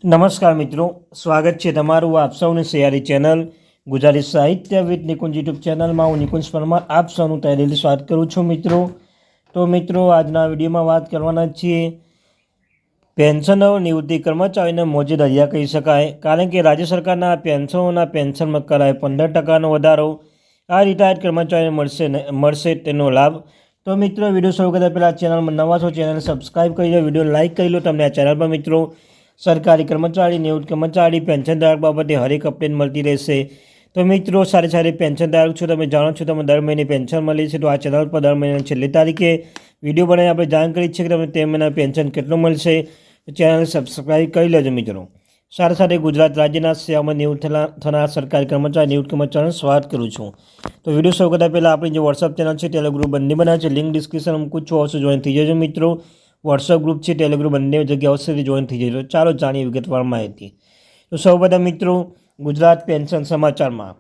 નમસ્કાર મિત્રો, સ્વાગત છે તમારું આપ સૌની સૈયારી ચેનલ ગુજરાતી સાહિત્ય વિથ નિકુંજ યુટ્યુબ ચેનલમાં હું નિકુંજ પરમાર આપ સૌનું તહેદિલથી સ્વાગત કરું છું મિત્રો આજના વિડીયોમાં વાત કરવાના છીએ પેન્શનરો નિવૃત્તિ કર્મચારીને મોજે દરિયા કહી શકાય, કારણ કે રાજ્ય સરકારના પેન્શનોના પેન્શનમાં કરાય 15% વધારો આ રિટાયર્ડ કર્મચારીને મળશે તેનો લાભ। તો મિત્રો વિડીયો શરૂ કરતા પહેલાં ચેનલમાં નવા છો ચેનલ સબસ્ક્રાઈબ કરી લો, વિડીયો લાઇક કરી લો। તમને આ ચેનલ પર મિત્રો સરકારી કર્મચારી, નિવૃત્ત કર્મચારી, પેન્શનધારક બાબતે હરેક અપડેટ મળતી રહેશે। તો મિત્રો સાથે પેન્શનધારક છો, તમે જાણો છો તમે દર મહિને પેન્શન મળે છે, તો આ ચેનલ પર દર મહિનાની છેલ્લી તારીખે વિડીયો બનાવી આપણે જાણ કરી છે કે તમે તે મહિના પેન્શન કેટલું મળશે, તો ચેનલ સબસ્ક્રાઈબ કરી લેજો મિત્રો। સાથે ગુજરાત રાજ્યના સેવામાં નિવૃત્ત થનાર સરકારી કર્મચારી, નિવૃત્ત કર્મચારીનું સ્વાગત કરું છું। તો વિડીયો શરૂ કરતાં પહેલાં આપણી જે વોટ્સઅપ ચેનલ છે, ટેલિગ્રુપ બંને બનાવે છે, લિંક ડિસ્ક્રિપ્શન મૂકું છું, અવશ્ય જોઈન થઈ જજો મિત્રો। વોટ્સઅપ ગ્રુપ છે, ટેલિગ્રુપ બંને જગ્યાએ અવશ્યથી જોઈન થઈ જજો। ચાલો જાણીએ વિગતવાર માહિતી। તો સૌપ્રથમ મિત્રો ગુજરાત પેન્શન સમાચારમાં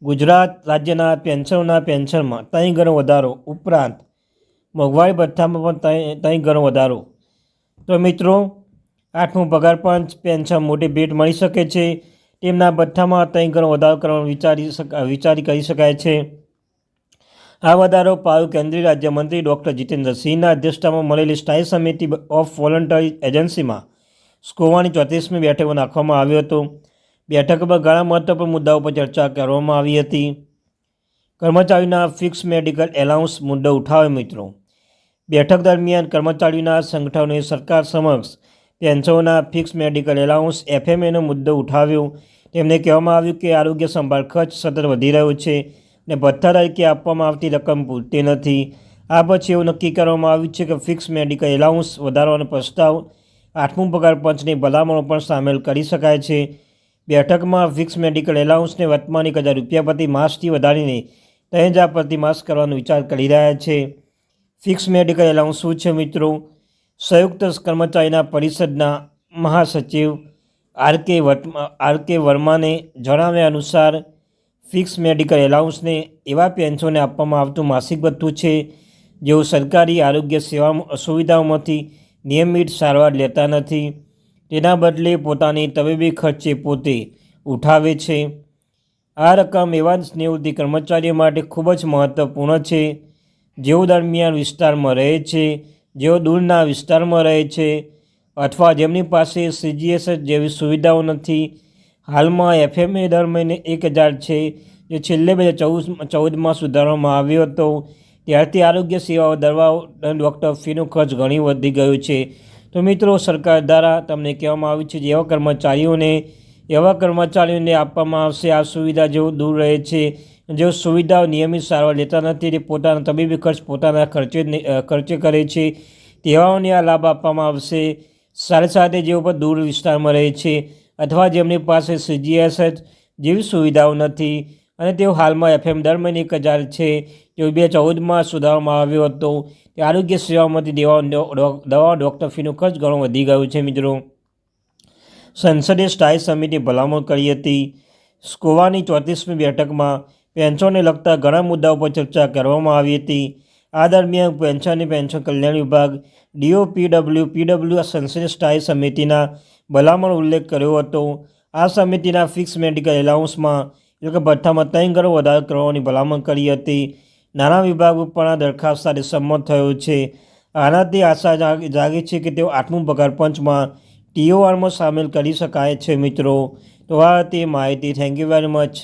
ગુજરાત રાજ્યના પેન્શનોના પેન્શનમાં 3 ગણો વધારો ઉપરાંત મોંઘવારી ભથ્થામાં પણ 3 ગણો વધારો। તો મિત્રો 8મું પગાર પંચ પેન્શન મોટી ભેટ મળી શકે છે, તેમના ભથ્થામાં 3 ગણો વધારો કરવાનું વિચારી કરી શકાય છે। આ વધારો પાયો કેન્દ્રીય રાજ્યમંત્રી ડૉક્ટર જીતેન્દ્ર સિંહના અધ્યક્ષતામાં મળેલી સ્થાયી સમિતિ ઓફ વોલન્ટરી એજન્સીમાં સ્કોવાની 34મી બેઠકમાં નાખવામાં આવ્યો હતો। બેઠકમાં ઘણા મહત્વપૂર્ણ મુદ્દાઓ પર ચર્ચા કરવામાં આવી હતી। કર્મચારીઓના ફિક્સ મેડિકલ એલાઉન્સ મુદ્દો ઉઠાવ્યો મિત્રો। બેઠક દરમિયાન કર્મચારીઓના સંગઠનોએ સરકાર સમક્ષ પેન્શનોના ફિક્સ મેડિકલ એલાઉન્સ FMAનો મુદ્દો ઉઠાવ્યો। તેમને કહેવામાં આવ્યું કે આરોગ્ય સંભાળ ખર્ચ સતત વધી રહ્યો છે અને ભથ્થા તરીકે આપવામાં આવતી રકમ પૂરતી નથી। આ પછી એવું નક્કી કરવામાં આવ્યું છે કે ફિક્સ મેડિકલ એલાઉન્સ વધારવાનો પ્રસ્તાવ 8મું પગાર પંચની ભલામણો પણ સામેલ કરી શકાય છે। બેઠકમાં ફિક્સ મેડિકલ એલાઉન્સને વર્તમાન 1000 રૂપિયા પ્રતિ માસથી વધારીને 3000 પ્રતિ માસ કરવાનો વિચાર કરી રહ્યા છે। ફિક્સ મેડિકલ એલાઉન્સ શું છે મિત્રો? સંયુક્ત કર્મચારીના પરિષદના મહાસચિવ આર કે વર્માને જણાવ્યા અનુસાર ફિક્સ મેડિકલ એલાઉન્સને એવા પેન્શનોને આપવામાં આવતું માસિક ભથ્થું છે જેઓ સરકારી આરોગ્ય સુવિધાઓમાંથી નિયમિત સારવાર લેતા નથી, તેના બદલે પોતાની તબીબી ખર્ચે પોતે ઉઠાવે છે। આ રકમ એવા નિવૃત્તિ કર્મચારીઓ માટે ખૂબ જ મહત્વપૂર્ણ છે જેઓ દરમિયાન વિસ્તારમાં રહે છે, જેઓ દૂરના વિસ્તારમાં રહે છે અથવા જેમની પાસે CGS જેવી સુવિધાઓ નથી। હાલમાં FMA દર મહિને 1000 છે, જે છેલ્લે 2014માં સુધારવામાં આવ્યો હતો, ત્યારથી આરોગ્ય સેવાઓ, દવાઓ અને ડૉક્ટર ફીનો ખર્ચ ઘણી વધી ગયો છે। તો મિત્રો સરકાર દ્વારા તમને કહેવામાં આવ્યું છે કે એવા કર્મચારીઓને આપવામાં આવશે આ સુવિધા જેઓ દૂર રહે છે, જેઓ સુવિધાઓ નિયમિત સારવાર લેતા નથી, તે પોતાના તબીબી ખર્ચ પોતાના ખર્ચે કરે છે, તેવાઓને આ લાભ આપવામાં આવશે। સાથે જેઓ પણ દૂર વિસ્તારમાં રહે છે અથવા જેમની પાસે CGS જેવી સુવિધાઓ નથી અને તેઓ હાલમાં FM દર મહિને 1000 છે, તેઓ 2014માં સુધારવામાં આવ્યો હતો, તે આરોગ્ય સેવામાંથી દવા ડૉક્ટર ફીનો ખર્ચ ઘણો વધી ગયો છે મિત્રો। સંસદીય સ્થાયી સમિતિ ભલામણ કરી હતી। સ્કોવાની 34મી બેઠકમાં પેન્શનને લગતા ઘણા મુદ્દાઓ પર ચર્ચા કરવામાં આવી હતી। આ દરમિયાન પેન્શન અને પેન્શન કલ્યાણ વિભાગ DOPWPW સંસદીય સ્થાયી સમિતિના ભલામણનો ઉલ્લેખ કર્યો હતો। આ સમિતિના ફિક્સ મેડિકલ એલાઉન્સમાં એટલે કે ભથ્થામાં 3 ગણો વધારો કરવાની ભલામણ કરી હતી। નાણાં વિભાગ પણ આ દરખાસ્ત સાથે સંમત થયો છે। આનાથી આશા જાગી છે કે તેઓ 8મું પગાર પંચમાં TORમાં સામેલ કરી શકાય છે મિત્રો। તો આ હતી માહિતી। Thank you very much.